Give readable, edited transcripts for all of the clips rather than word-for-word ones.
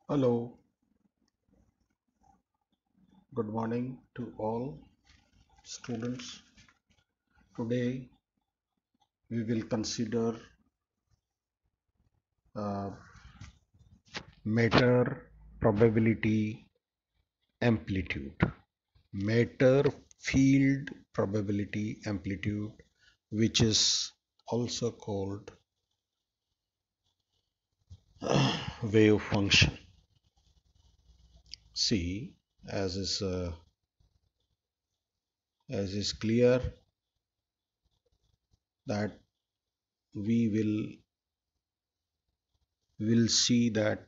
Hello, good morning to all students. Today we will consider uh, matter probability amplitude. Matter field probability amplitude, which is also called wave function. See, as is uh, as is clear that we will see that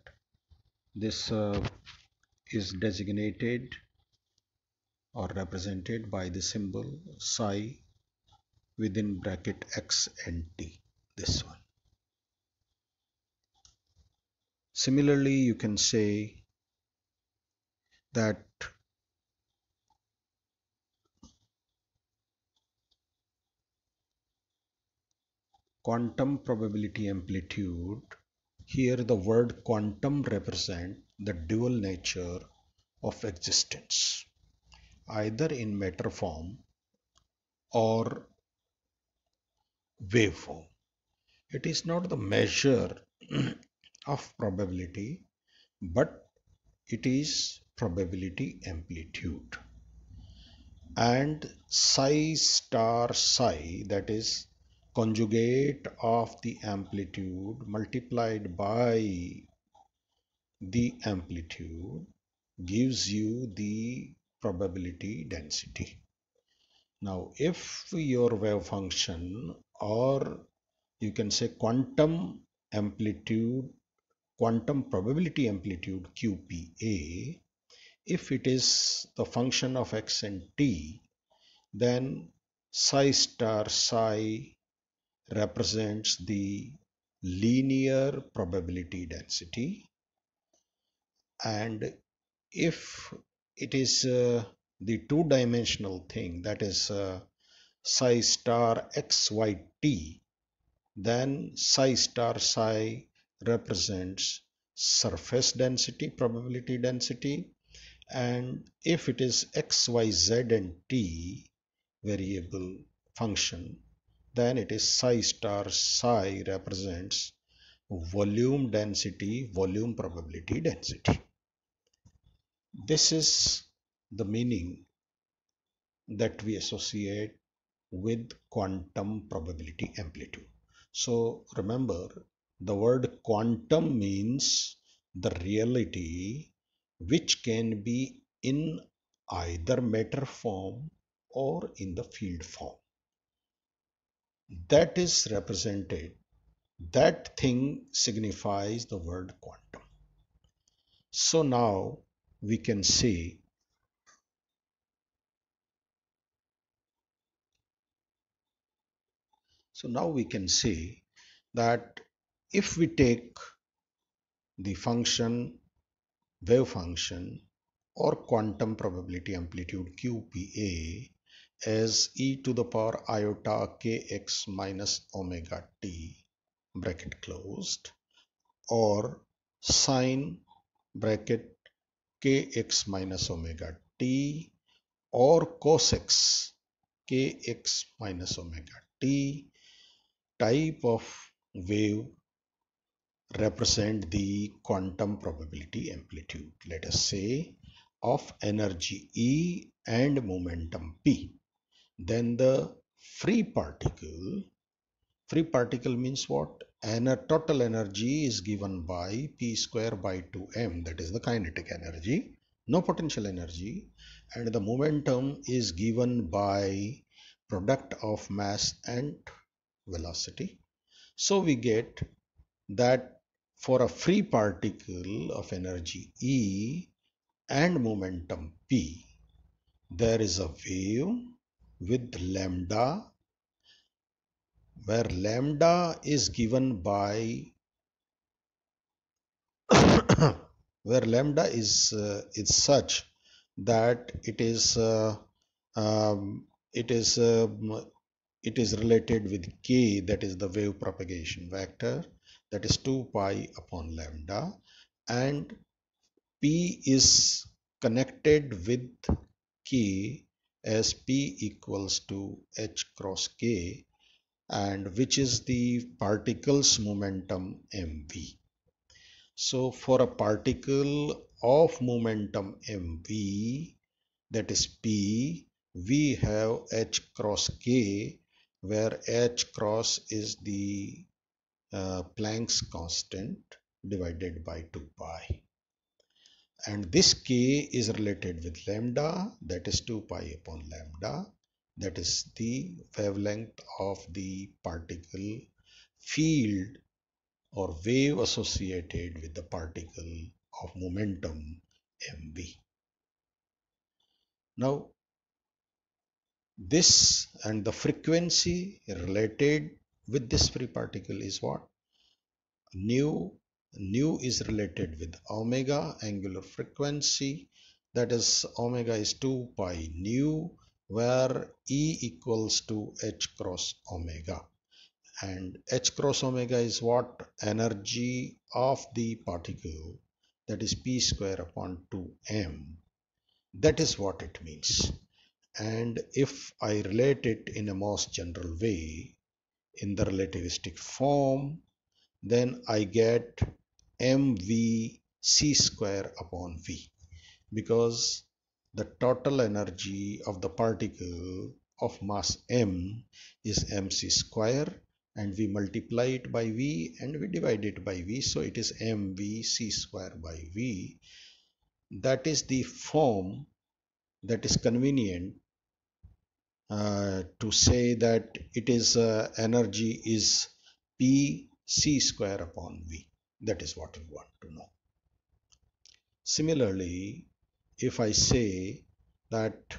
this is designated or represented by the symbol psi within bracket x and t, this one. Similarly, you can say that quantum probability amplitude, here the word quantum represent the dual nature of existence, either in matter form or wave form. It is not the measure of probability, but it is probability amplitude. And psi star psi, that is conjugate of the amplitude multiplied by the amplitude, gives you the probability density. Now if your wave function, or you can say quantum amplitude, quantum probability amplitude QPA, if it is the function of x and t, then psi star psi represents the linear probability density, and if it is the two-dimensional thing, that is psi star xyt, then psi star psi represents surface density, probability density, and if it is x, y, z and t variable function, then it is psi star psi represents volume density, volume probability density. This is the meaning that we associate with quantum probability amplitude. So remember, the word quantum means the reality which can be in either matter form or in the field form. That is represented, that thing signifies the word quantum. So now we can say, that if we take the function, wave function, or quantum probability amplitude QPA as e to the power iota kx minus omega t, bracket closed, or sine bracket kx minus omega t, or cos x kx minus omega t type of wave represent the quantum probability amplitude, let us say, of energy E and momentum P. Then the free particle, free particle means what? And a total energy is given by P square by 2m, that is the kinetic energy, no potential energy, and the momentum is given by product of mass and velocity. So we get that for a free particle of energy E and momentum P, there is a wave with lambda, where lambda is given by where lambda is such that um, it is it is related with k, that is the wave propagation vector, that is 2 pi upon lambda, and P is connected with K as P equals to h cross K, and which is the particle's momentum mv. So for a particle of momentum mv, that is P, we have h cross K, where h cross is the Planck's constant divided by 2 pi. And this K is related with lambda, that is 2 pi upon lambda, that is the wavelength of the particle field or wave associated with the particle of momentum mv. Now, this and the frequency related with this free particle is what? Nu. Nu is related with omega, angular frequency, that is omega is 2 pi nu, where E equals to h cross omega. And h cross omega is what? Energy of the particle, that is p square upon 2m. That is what it means. And if I relate it in a most general way, in the relativistic form, then I get mv c square upon v, because the total energy of the particle of mass m is mc square, and we multiply it by v and we divide it by v, so it is mv c square by v. That is the form that is convenient to say that it is energy is p c square upon v. That is what we want to know. Similarly, if I say that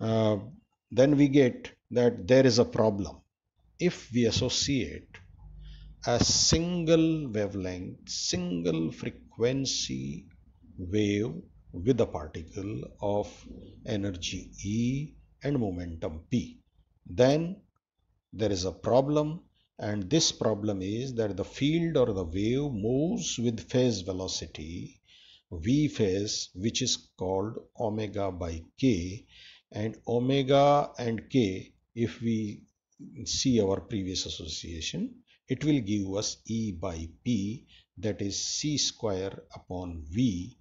uh, then we get that there is a problem if we associate a single wavelength, single frequency wave with a particle of energy E and momentum P. Then there is a problem, and this problem is that the field or the wave moves with phase velocity v phase, which is called omega by k, and omega and k, if we see our previous association, it will give us E by P, that is c square upon v.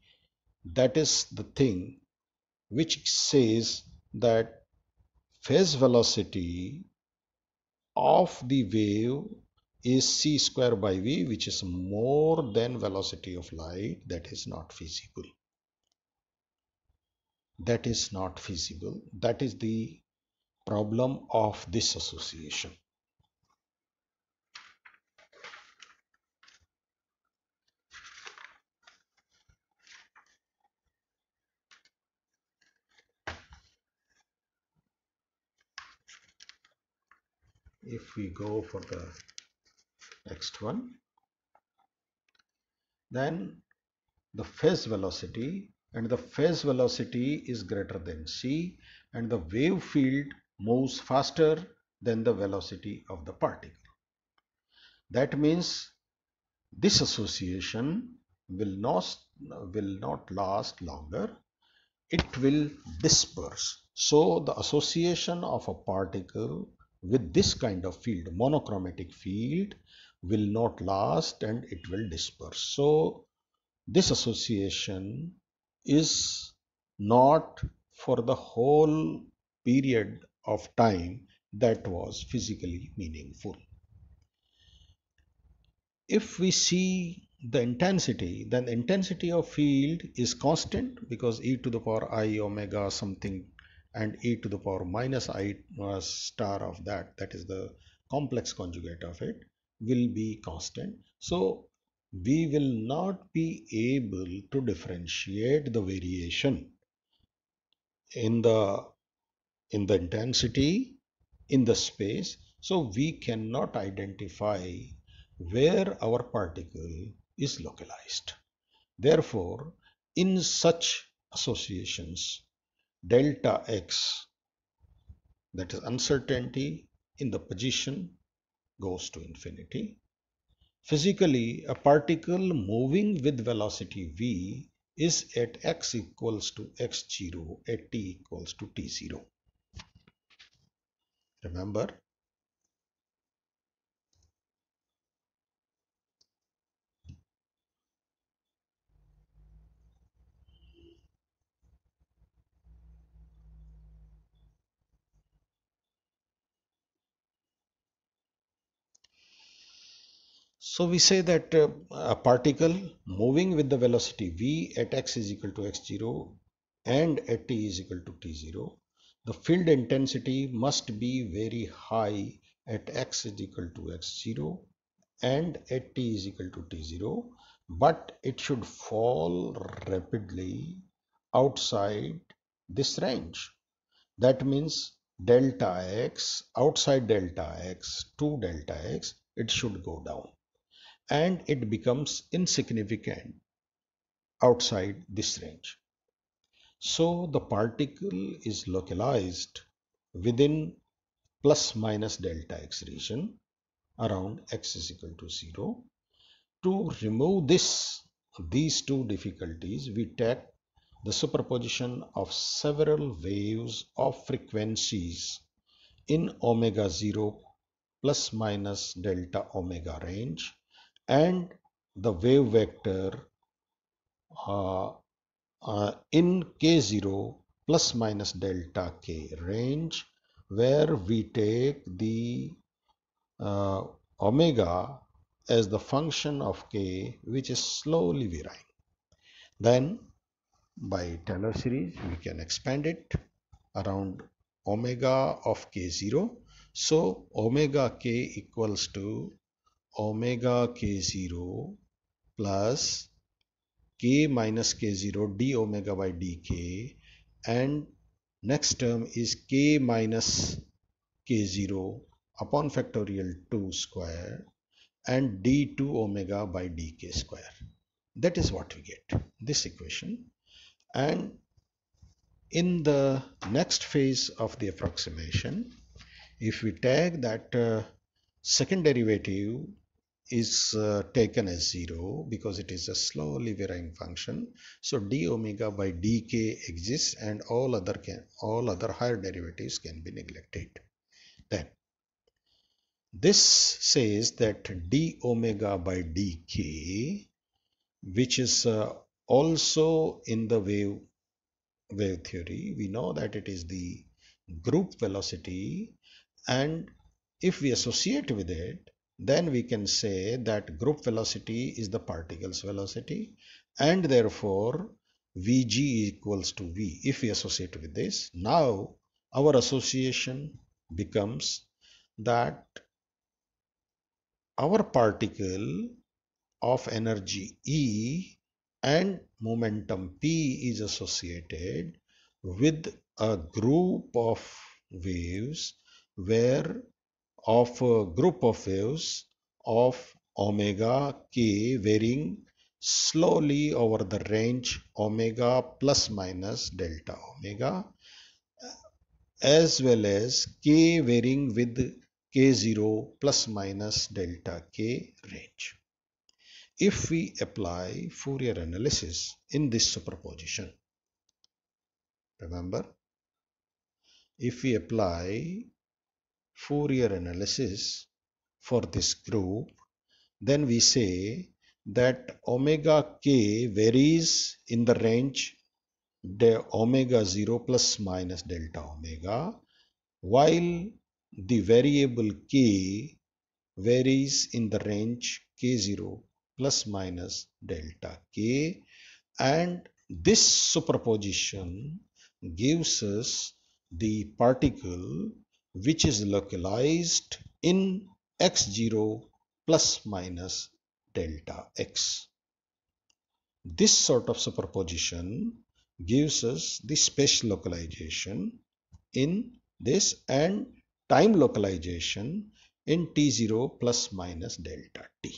That is the thing which says that phase velocity of the wave is c square by v, which is more than velocity of light. That is not feasible. That is not feasible. That is the problem of this association. If we go for the next one, then the phase velocity, and the phase velocity is greater than c, and the wave field moves faster than the velocity of the particle. That means this association will not last longer. It will disperse. So the association of a particle with this kind of field, monochromatic field, will not last and it will disperse. So this association is not for the whole period of time that was physically meaningful. If we see the intensity, then the intensity of field is constant, because e to the power I omega something and e to the power minus I star of that, that is the complex conjugate of it, will be constant. So we will not be able to differentiate the variation in the intensity in the space, so we cannot identify where our particle is localized. Therefore, in such associations, delta x, that is uncertainty in the position, goes to infinity. Physically, a particle moving with velocity v is at x equals to x0 at t equals to t0. Remember? So we say that a particle moving with the velocity v at x is equal to x0 and at t is equal to t0, the field intensity must be very high at x is equal to x0 and at t is equal to t0, but it should fall rapidly outside this range. That means delta x, outside delta x to delta x, it should go down and it becomes insignificant outside this range. So the particle is localized within plus minus delta x region around x is equal to 0. To remove these two difficulties, we take the superposition of several waves of frequencies in omega 0 plus minus delta omega range and the wave vector uh, in k0 plus minus delta k range, where we take the uh, omega as the function of k which is slowly varying. Then by Taylor series we can expand it around omega of k0. So omega k equals to omega k0 plus k minus k0 d omega by dk, and next term is k minus k0 upon factorial 2 square and d2 omega by dk square. That is what we get, this equation. And in the next phase of the approximation, if we take that second derivative is taken as 0 because it is a slowly varying function, so d omega by dk exists and all other higher derivatives can be neglected. Then this says that d omega by dk, which is also in the wave theory, we know that it is the group velocity, and if we associate with it, then we can say that group velocity is the particle's velocity, and therefore Vg equals to V. If we associate with this, now our association becomes that our particle of energy E and momentum P is associated with a group of waves where of a group of waves of omega k varying slowly over the range omega plus minus delta omega, as well as k varying with k0 plus minus delta k range. If we apply Fourier analysis in this superposition, remember, if we apply Fourier analysis for this group, then we say that omega k varies in the range de omega 0 plus minus delta omega, while the variable k varies in the range k0 plus minus delta k, and this superposition gives us the particle which is localized in x0 plus minus delta x. This sort of superposition gives us the spatial localization in this and time localization in t0 plus minus delta t.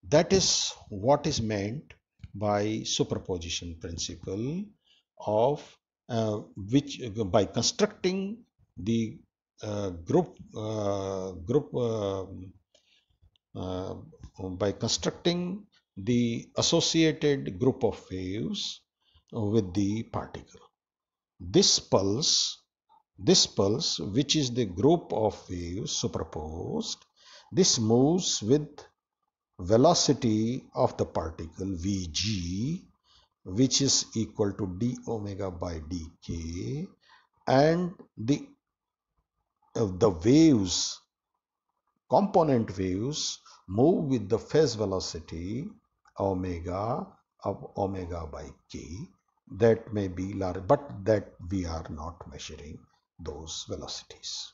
That is what is meant by superposition principle of which by constructing the group by constructing the associated group of waves with the particle. This pulse, which is the group of waves superposed, this moves with velocity of the particle Vg, which is equal to d omega by dk, and the waves, component waves, move with the phase velocity omega of omega by k. That may be large, but that we are not measuring those velocities.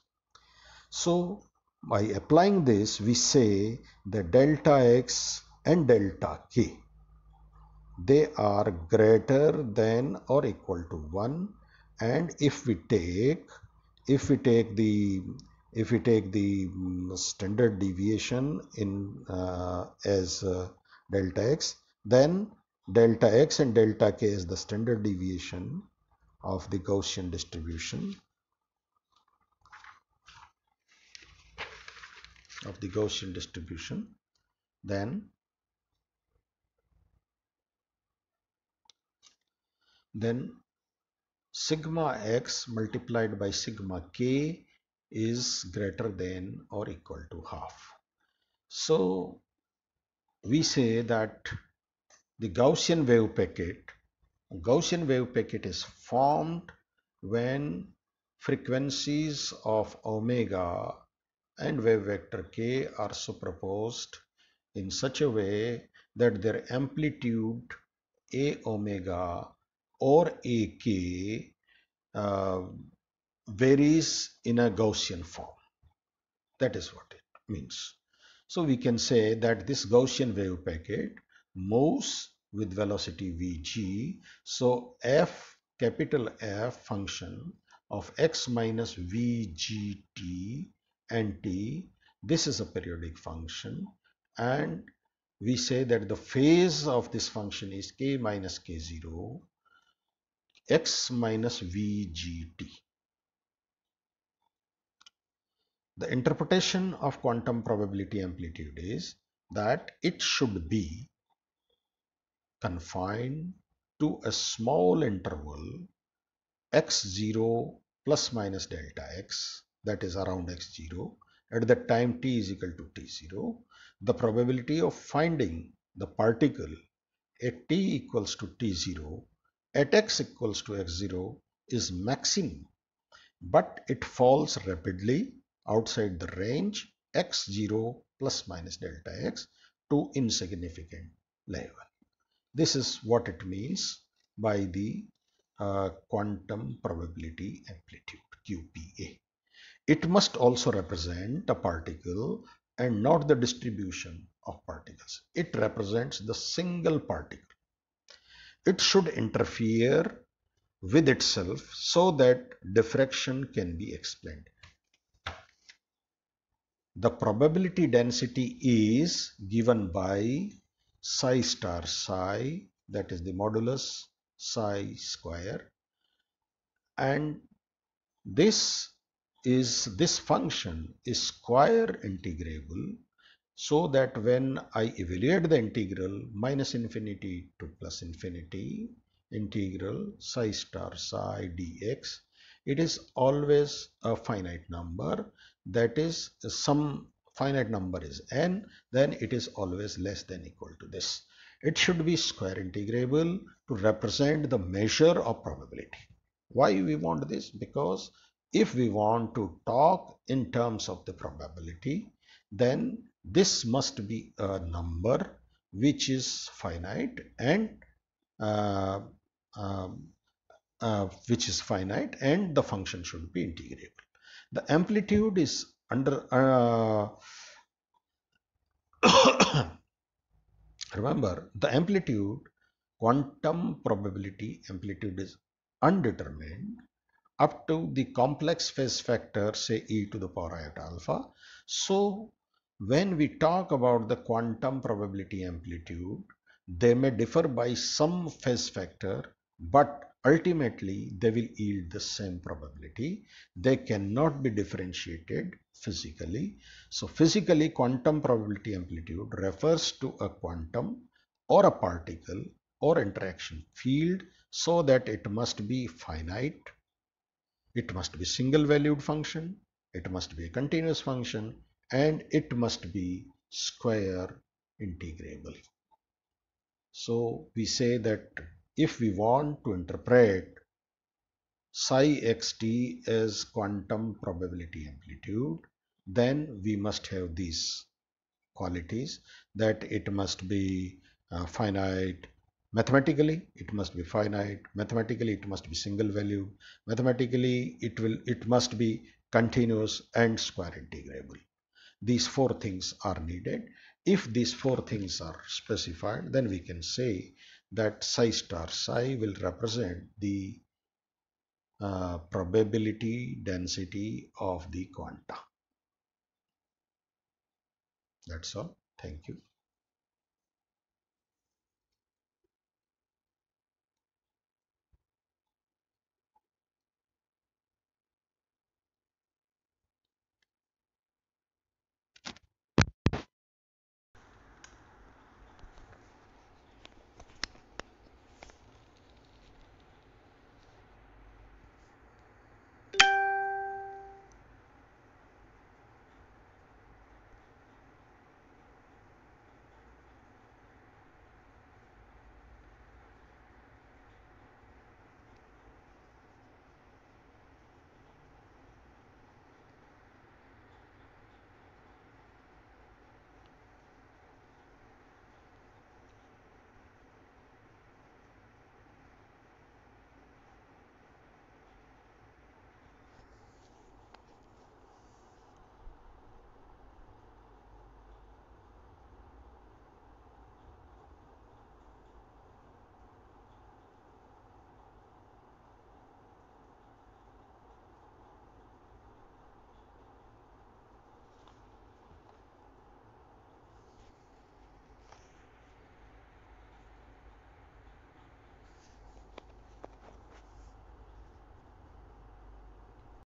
So by applying this, we say that delta x and delta k, they are greater than or equal to 1, and if we take the standard deviation in as delta x, then delta x and delta k is the standard deviation of the Gaussian distribution then sigma x multiplied by sigma k is greater than or equal to half. So we say that the Gaussian wave packet is formed when frequencies of omega and wave vector k are superposed in such a way that their amplitude a omega or ak uh, varies in a Gaussian form. That is what it means. So we can say that this Gaussian wave packet moves with velocity vg. So capital F function of x minus vgt and t, this is a periodic function, and we say that the phase of this function is k minus k0 x minus vgt. The interpretation of quantum probability amplitude is that it should be confined to a small interval x0 plus minus delta x, that is around x0, at the time t is equal to t0. The probability of finding the particle at t equals to t0 at x equals to x0 is maximum, but it falls rapidly outside the range x0 plus minus delta x to insignificant level. This is what it means by the quantum probability amplitude QPA. It must also represent a particle and not the distribution of particles. It represents the single particle. It should interfere with itself so that diffraction can be explained. The probability density is given by psi star psi, that is the modulus psi square, and this function is square integrable, so that when I evaluate the integral minus infinity to plus infinity integral psi star psi dx, it is always a finite number, that is some finite number is n, then it is always less than equal to this. It should be square integrable to represent the measure of probability. Why we want this? Because if we want to talk in terms of the probability, then this must be a number which is finite and uh, um, the function should be integrable. The amplitude is under remember, the amplitude, quantum probability amplitude, is undetermined up to the complex phase factor, say e to the power iota alpha. So when we talk about the quantum probability amplitude, they may differ by some phase factor, but ultimately they will yield the same probability. They cannot be differentiated physically. So physically, quantum probability amplitude refers to a quantum or a particle or interaction field, so that it must be finite, it must be single valued function, it must be a continuous function, and it must be square integrable. So we say that if we want to interpret psi xt as quantum probability amplitude, then we must have these qualities, that it must be finite mathematically, it must be finite mathematically, it must be single valued mathematically, it must be continuous and square integrable. These four things are needed. If these four things are specified, then we can say that psi star psi will represent the probability density of the quanta. That's all. Thank you.